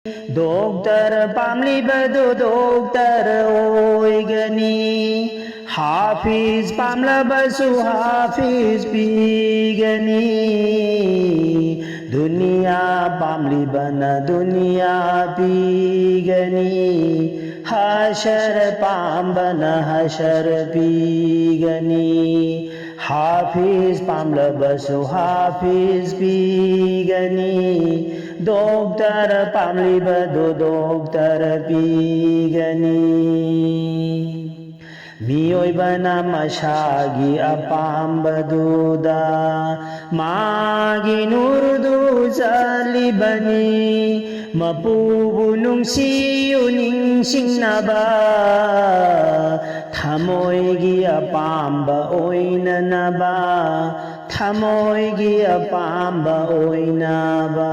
Doctor Pamlibado Doctor Oigani Hafiz Pamlabasu Hafiz Pigani Dunia Pamlibana Dunia Pigani Hashar Pambana Hashar Pigani Hafiz Pamlabasu Hafiz Pigani Doctor Pamlibado Doctor Pigani Miyoibana Mashagi Apambaduda Magi Nurdu Zalibani Mapubunung siyuning sinaba Thamoigi Apamba Oina Naba Thamoigi Apamba Oina ba